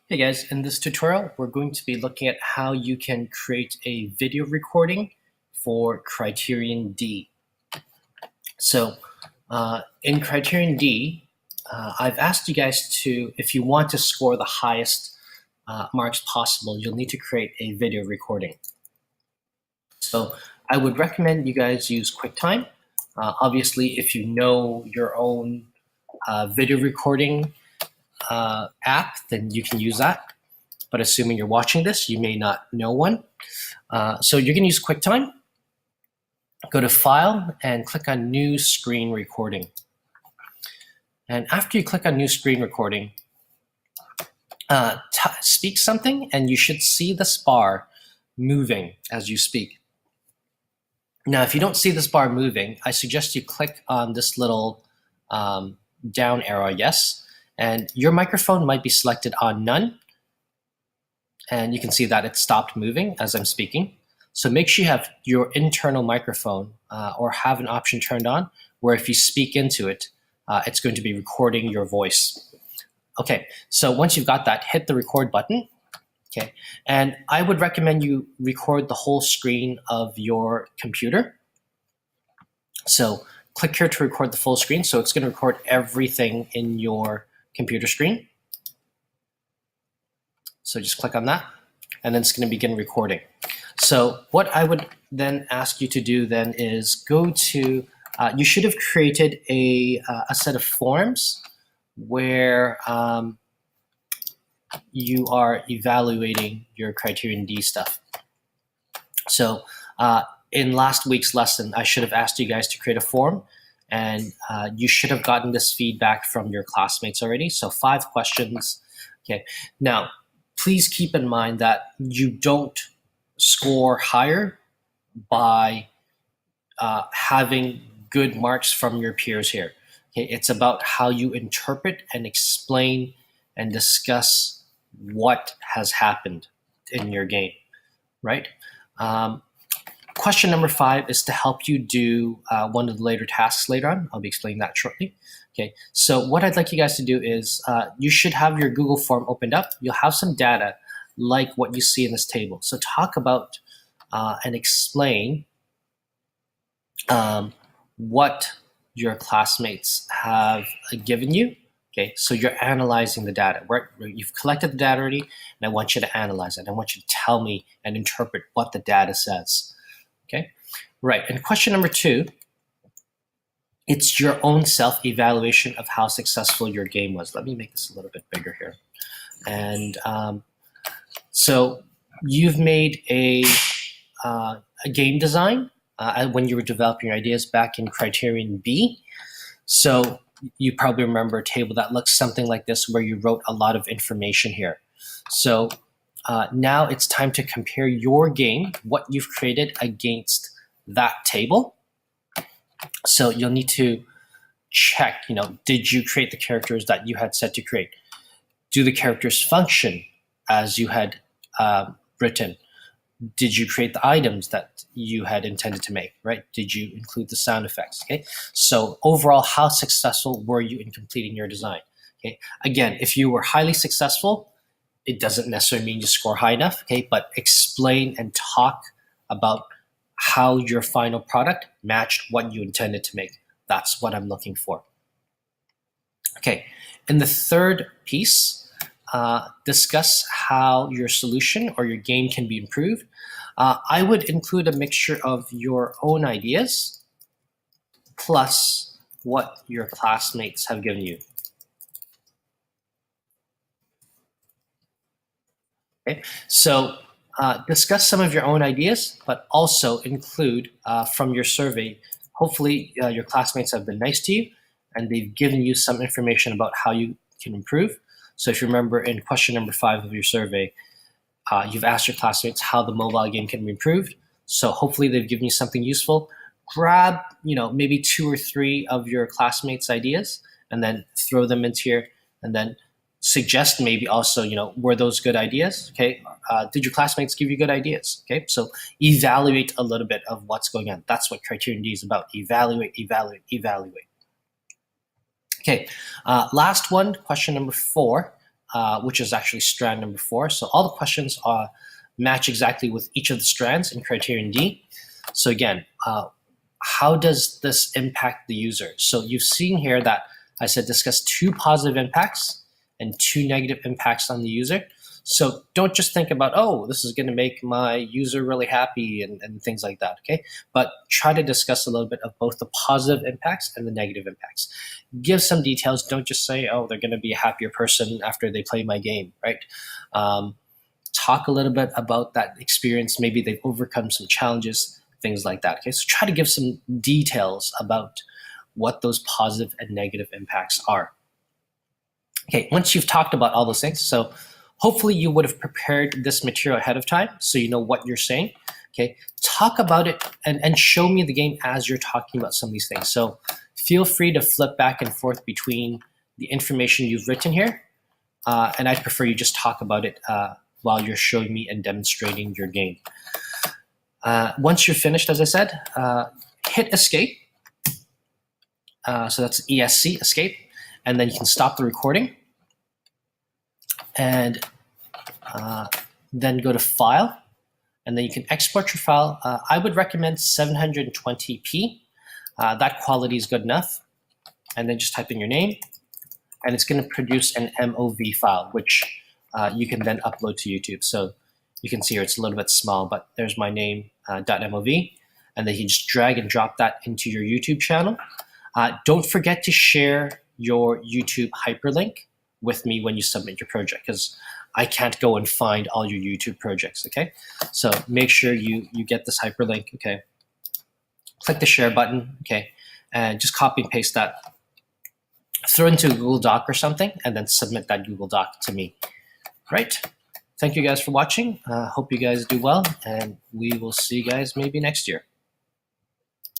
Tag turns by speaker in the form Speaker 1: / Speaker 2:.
Speaker 1: Hey guys, in this tutorial, we're going to be looking at how you can create a video recording for Criterion D. So in Criterion D, I've asked you guys to, if you want to score the highest marks possible, you'll need to create a video recording. So I would recommend you guys use QuickTime. Obviously, if you know your own video recording app, then you can use that. But assuming you're watching this, you may not know one. So you're going to use QuickTime. Go to File and click on New Screen Recording. And after you click on New Screen Recording, speak something, and you should see this bar moving as you speak. Now, if you don't see this bar moving, I suggest you click on this little down arrow, yes, and your microphone might be selected on None. And you can see that it stopped moving as I'm speaking. So make sure you have your internal microphone or have an option turned on where if you speak into it, it's going to be recording your voice. Okay, so once you've got that, hit the record button. Okay, and I would recommend you record the whole screen of your computer. So click here to record the full screen. So it's going to record everything in your computer screen. So just click on that, and then it's going to begin recording. So what I would then ask you to do then is go to, you should have created a set of forms where you are evaluating your Criterion D stuff. So in last week's lesson, I should have asked you guys to create a form, and you should have gotten this feedback from your classmates already. So 5 questions. Okay, now please keep in mind that you don't score higher by having good marks from your peers here. Okay, it's about how you interpret and explain and discuss what has happened in your game, right? Question number 5 is to help you do one of the later tasks later on. I'll be explaining that shortly. Okay, so what I'd like you guys to do is you should have your Google form opened up. You'll have some data like what you see in this table. So talk about and explain what your classmates have given you. Okay, so you're analyzing the data, right? You've collected the data already, and I want you to analyze it. I want you to tell me and interpret what the data says. Okay, right. And question number 2, it's your own self-evaluation of how successful your game was. Let me make this a little bit bigger here. And so you've made a game design when you were developing your ideas back in Criterion B. So you probably remember a table that looks something like this where you wrote a lot of information here. So now it's time to compare your game, what you've created, against that table. So you'll need to check, did you create the characters that you had set to create? Do the characters function as you had written? Did you create the items that you had intended to make, right? Did you include the sound effects, okay? So overall, how successful were you in completing your design, okay? Again, if you were highly successful, it doesn't necessarily mean you score high enough, okay? But explain and talk about how your final product matched what you intended to make. That's what I'm looking for. Okay, in the third piece, discuss how your solution or your game can be improved. I would include a mixture of your own ideas plus what your classmates have given you. Okay, so discuss some of your own ideas, but also include from your survey. Hopefully your classmates have been nice to you and they've given you some information about how you can improve. So if you remember in question number 5 of your survey, you've asked your classmates how the mobile game can be improved. So hopefully they've given you something useful. Grab, maybe 2 or 3 of your classmates' ideas and then throw them into here, and then suggest maybe also, were those good ideas? Okay, did your classmates give you good ideas? Okay, so evaluate a little bit of what's going on. That's what Criterion D is about. Evaluate, evaluate, evaluate. Okay, last one, question number 4. which is actually strand number 4. So all the questions match exactly with each of the strands in Criterion D. So again, how does this impact the user? So you've seen here that I said discuss 2 positive impacts and 2 negative impacts on the user. So don't just think about, oh, this is going to make my user really happy and things like that, okay? But try to discuss a little bit of both the positive impacts and the negative impacts. Give some details. Don't just say, oh, they're going to be a happier person after they play my game, right? Talk a little bit about that experience. Maybe they've overcome some challenges, things like that, okay? So try to give some details about what those positive and negative impacts are. Okay, once you've talked about all those things, so hopefully you would have prepared this material ahead of time so you know what you're saying. Okay, talk about it and show me the game as you're talking about some of these things. So feel free to flip back and forth between the information you've written here, and I'd prefer you just talk about it while you're showing me and demonstrating your game. Once you're finished, as I said, hit escape. So that's ESC, escape, and then you can stop the recording. And then go to File, and then you can export your file. I would recommend 720p. That quality is good enough. And then just type in your name, and it's going to produce an MOV file, which you can then upload to YouTube. So you can see here it's a little bit small, but there's my name, .mov, and then you just drag and drop that into your YouTube channel. Don't forget to share your YouTube hyperlink with me when you submit your project, because I can't go and find all your YouTube projects, okay? So make sure you get this hyperlink, okay? Click the share button, okay? And just copy and paste that. Throw into a Google Doc or something, and then submit that Google Doc to me, right? Thank you guys for watching. Hope you guys do well, and we will see you guys maybe next year.